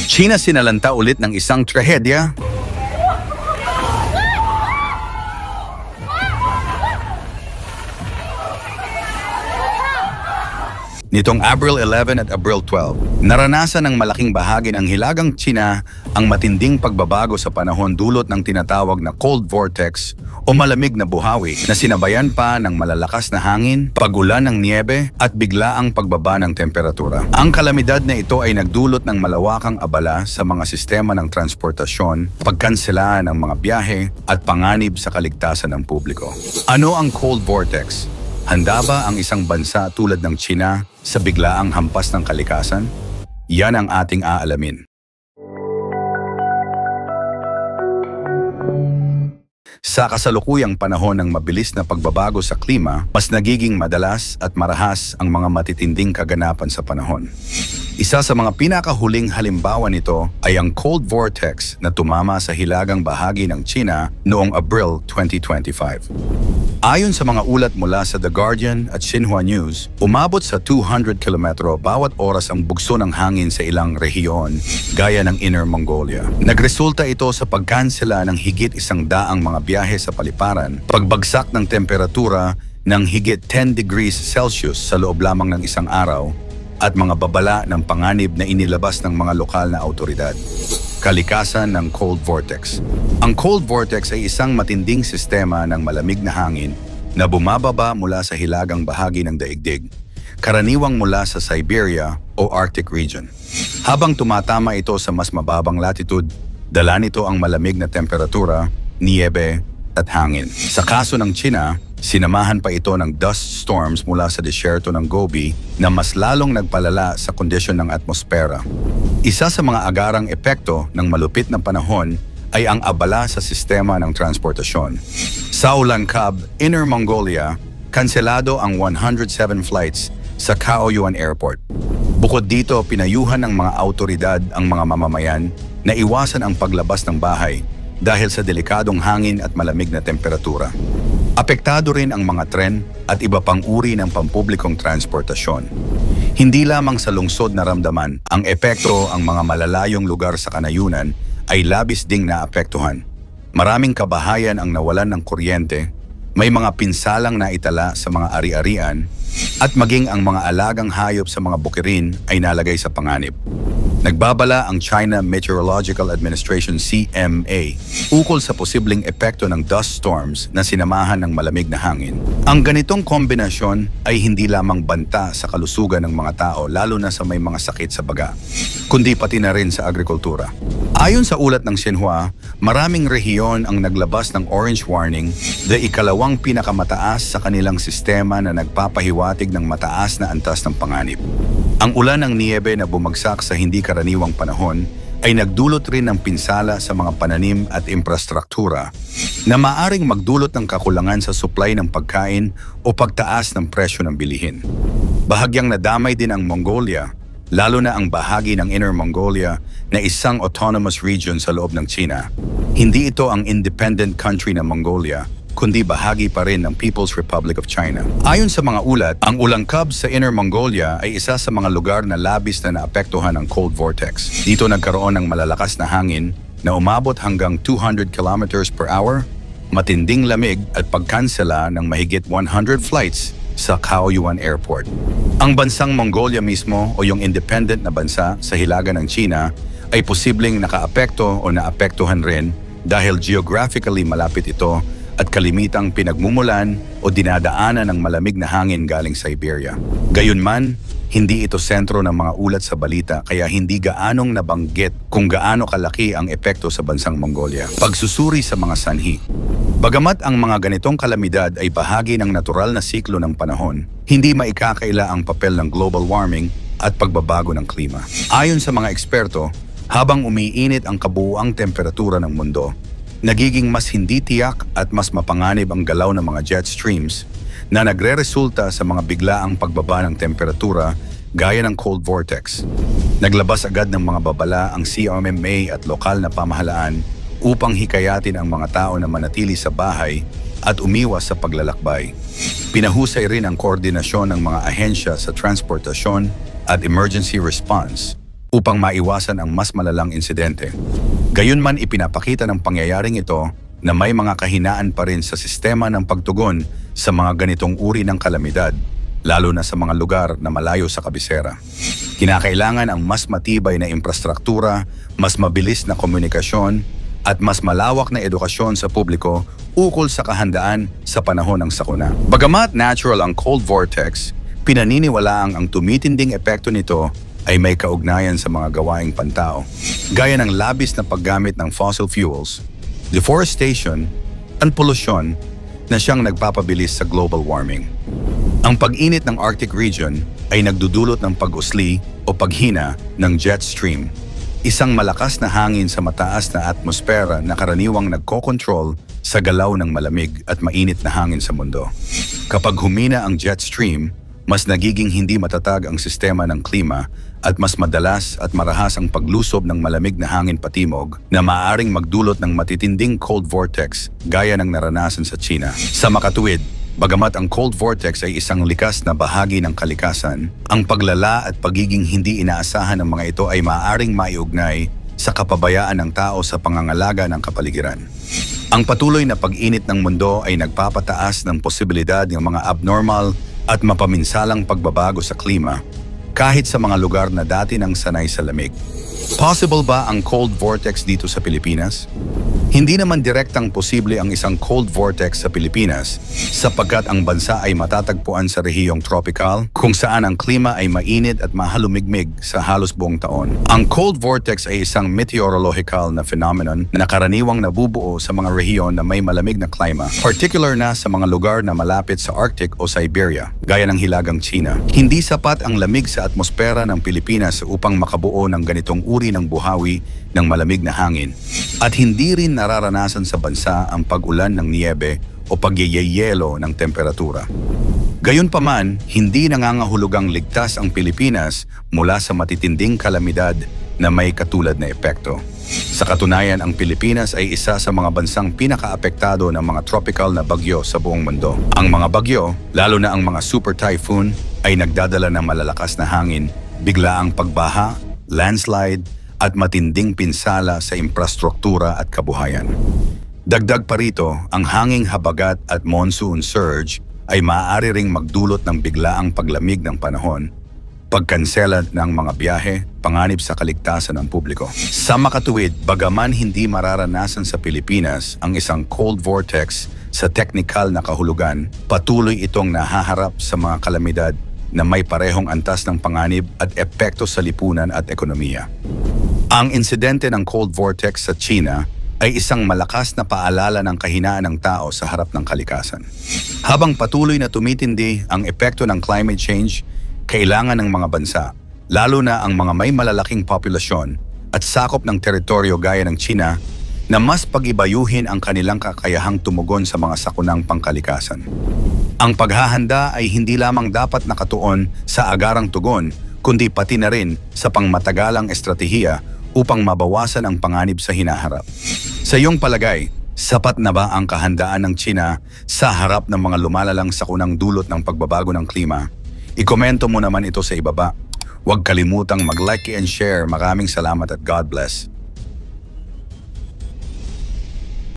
China sinalanta ulit ng isang trahedya. Nitong Abril 11 at Abril 12, naranasan ng malaking bahagi ng Hilagang China ang matinding pagbabago sa panahon dulot ng tinatawag na cold vortex o malamig na buhawi na sinabayan pa ng malalakas na hangin, pag-ulan ng niebe at biglaang pagbaba ng temperatura. Ang kalamidad na ito ay nagdulot ng malawakang abala sa mga sistema ng transportasyon, pagkansela ng mga biyahe at panganib sa kaligtasan ng publiko. Ano ang cold vortex? Handa ba ang isang bansa tulad ng China sa biglaang hampas ng kalikasan? Yan ang ating aalamin. Sa kasalukuyang panahon ng mabilis na pagbabago sa klima, mas nagiging madalas at marahas ang mga matitinding kaganapan sa panahon. Isa sa mga pinakahuling halimbawa nito ay ang cold vortex na tumama sa hilagang bahagi ng China noong Abril 2025. Ayon sa mga ulat mula sa The Guardian at Xinhua News, umabot sa 200 kilometro bawat oras ang bugso ng hangin sa ilang rehiyon gaya ng Inner Mongolia. Nagresulta ito sa pagkansela ng higit 100 mga biyahe sa paliparan, pagbagsak ng temperatura ng higit 10 degrees Celsius sa loob lamang ng isang araw, at mga babala ng panganib na inilabas ng mga lokal na autoridad. Kalikasan ng cold vortex. Ang cold vortex ay isang matinding sistema ng malamig na hangin na bumababa mula sa hilagang bahagi ng daigdig, karaniwang mula sa Siberia o Arctic region. Habang tumatama ito sa mas mababang latitude, dala nito ang malamig na temperatura, niebe at hangin. Sa kaso ng China, sinamahan pa ito ng dust storms mula sa disyerto ng Gobi na mas lalong nagpalala sa kondisyon ng atmosfera. Isa sa mga agarang epekto ng malupit na panahon ay ang abala sa sistema ng transportasyon. Sa Ulaanbaatar, Inner Mongolia, kanselado ang 107 flights sa Kaoyuan Airport. Bukod dito, pinayuhan ng mga autoridad ang mga mamamayan na iwasan ang paglabas ng bahay dahil sa delikadong hangin at malamig na temperatura. Apektado rin ang mga tren at iba pang uri ng pampublikong transportasyon. Hindi lamang sa lungsod naramdaman ang epekto, ang mga malalayong lugar sa kanayunan ay labis ding naapektuhan. Maraming kabahayan ang nawalan ng kuryente, may mga pinsalang naitala sa mga ari-arian, at maging ang mga alagang hayop sa mga bukirin ay nalagay sa panganib. Nagbabala ang China Meteorological Administration CMA ukol sa posibleng epekto ng dust storms na sinamahan ng malamig na hangin. Ang ganitong kombinasyon ay hindi lamang banta sa kalusugan ng mga tao lalo na sa may mga sakit sa baga, kundi pati na rin sa agrikultura. Ayon sa ulat ng Xinhua, maraming rehiyon ang naglabas ng orange warning, the ikalawang pinakamataas sa kanilang sistema na nagpapahiwatig ng mataas na antas ng panganib. Ang ulan ng niebe na bumagsak sa hindi karaniwang panahon ay nagdulot rin ng pinsala sa mga pananim at infrastruktura na maaring magdulot ng kakulangan sa supply ng pagkain o pagtaas ng presyo ng bilihin. Bahagyang nadamay din ang Mongolia, lalo na ang bahagi ng Inner Mongolia na isang autonomous region sa loob ng China. Hindi ito ang independent country na Mongolia, kundi bahagi pa rin ng People's Republic of China. Ayon sa mga ulat, ang Ulaanbaatar sa Inner Mongolia ay isa sa mga lugar na labis na naapektuhan ng cold vortex. Dito nagkaroon ng malalakas na hangin na umabot hanggang 200 kilometers per hour, matinding lamig at pagkansela ng mahigit 100 flights sa Kaoyuan Airport. Ang bansang Mongolia mismo o yung independent na bansa sa hilaga ng China ay posibleng nakaapekto o naapektuhan rin dahil geographically malapit ito at kalimitang pinagmumulan o dinadaanan ng malamig na hangin galing Siberia. Gayunman, hindi ito sentro ng mga ulat sa balita kaya hindi gaanong nabanggit kung gaano kalaki ang epekto sa bansang Mongolia. Pagsusuri sa mga sanhi. Bagamat ang mga ganitong kalamidad ay bahagi ng natural na siklo ng panahon, hindi maikakaila ang papel ng global warming at pagbabago ng klima. Ayon sa mga eksperto, habang umiinit ang kabuuang temperatura ng mundo, nagiging mas hindi tiyak at mas mapanganib ang galaw ng mga jet streams na nagre-resulta sa mga biglaang pagbaba ng temperatura gaya ng cold vortex. Naglabas agad ng mga babala ang CMA at lokal na pamahalaan upang hikayatin ang mga tao na manatili sa bahay at umiwas sa paglalakbay. Pinahusay rin ang koordinasyon ng mga ahensya sa transportasyon at emergency response upang maiwasan ang mas malalang insidente. Gayunman ipinapakita ng pangyayaring ito na may mga kahinaan pa rin sa sistema ng pagtugon sa mga ganitong uri ng kalamidad, lalo na sa mga lugar na malayo sa kabisera. Kinakailangan ang mas matibay na infrastruktura, mas mabilis na komunikasyon, at mas malawak na edukasyon sa publiko ukol sa kahandaan sa panahon ng sakuna. Bagamat natural ang cold vortex, pinaniniwalaang ang tumitinding epekto nito ay may kaugnayan sa mga gawaing pantao, gaya ng labis na paggamit ng fossil fuels, deforestation, at polusyon na siyang nagpapabilis sa global warming. Ang pag-init ng Arctic region ay nagdudulot ng pag-usli o paghina ng jet stream, isang malakas na hangin sa mataas na atmosfera na karaniwang nagkokontrol sa galaw ng malamig at mainit na hangin sa mundo. Kapag humina ang jet stream, mas nagiging hindi matatag ang sistema ng klima at mas madalas at marahas ang paglusob ng malamig na hangin patimog na maaaring magdulot ng matitinding cold vortex gaya ng naranasan sa China. Sa makatuwid, bagamat ang cold vortex ay isang likas na bahagi ng kalikasan, ang paglala at pagiging hindi inaasahan ng mga ito ay maaaring maiugnay sa kapabayaan ng tao sa pangangalaga ng kapaligiran. Ang patuloy na pag-init ng mundo ay nagpapataas ng posibilidad ng mga abnormal at mapaminsalang pagbabago sa klima kahit sa mga lugar na dati nang sanay sa lamig. Possible ba ang cold vortex dito sa Pilipinas? Hindi naman direktang posible ang isang cold vortex sa Pilipinas sapagkat ang bansa ay matatagpuan sa rehiyong tropical kung saan ang klima ay mainit at mahalumigmig sa halos buong taon. Ang cold vortex ay isang meteorological na phenomenon na karaniwang nabubuo sa mga rehiyon na may malamig na klima, particular na sa mga lugar na malapit sa Arctic o Siberia, gaya ng Hilagang China. Hindi sapat ang lamig sa atmosfera ng Pilipinas upang makabuo ng ganitong uri ng buhawi ng malamig na hangin, at hindi rin nararanasan sa bansa ang pag-ulan ng niyebe o pagyeyelo ng temperatura. Gayunpaman, hindi nangangahulugang ligtas ang Pilipinas mula sa matitinding kalamidad na may katulad na epekto. Sa katunayan, ang Pilipinas ay isa sa mga bansang pinakaapektado ng mga tropical na bagyo sa buong mundo. Ang mga bagyo, lalo na ang mga super typhoon, ay nagdadala ng malalakas na hangin, biglaang pagbaha, landslide, at matinding pinsala sa infrastruktura at kabuhayan. Dagdag pa rito, ang hanging habagat at monsoon surge ay maaari ring magdulot ng biglaang paglamig ng panahon, pagkansela ng mga biyahe, panganib sa kaligtasan ng publiko. Sa makatuwid, bagaman hindi mararanasan sa Pilipinas ang isang cold vortex sa teknikal na kahulugan, patuloy itong nahaharap sa mga kalamidad na may parehong antas ng panganib at epekto sa lipunan at ekonomiya. Ang insidente ng cold vortex sa China ay isang malakas na paalala ng kahinaan ng tao sa harap ng kalikasan. Habang patuloy na tumitindi ang epekto ng climate change, kailangan ng mga bansa, lalo na ang mga may malalaking populasyon at sakop ng teritoryo gaya ng China, na mas pag-ibayuhin ang kanilang kakayahang tumugon sa mga sakunang pangkalikasan. Ang paghahanda ay hindi lamang dapat nakatuon sa agarang tugon, kundi pati na rin sa pangmatagalang estratehiya upang mabawasan ang panganib sa hinaharap. Sa iyong palagay, sapat na ba ang kahandaan ng China sa harap ng mga lumalalang sakunang dulot ng pagbabago ng klima? Ikomento mo naman ito sa ibaba. Huwag kalimutang mag-like and share. Maraming salamat at God bless.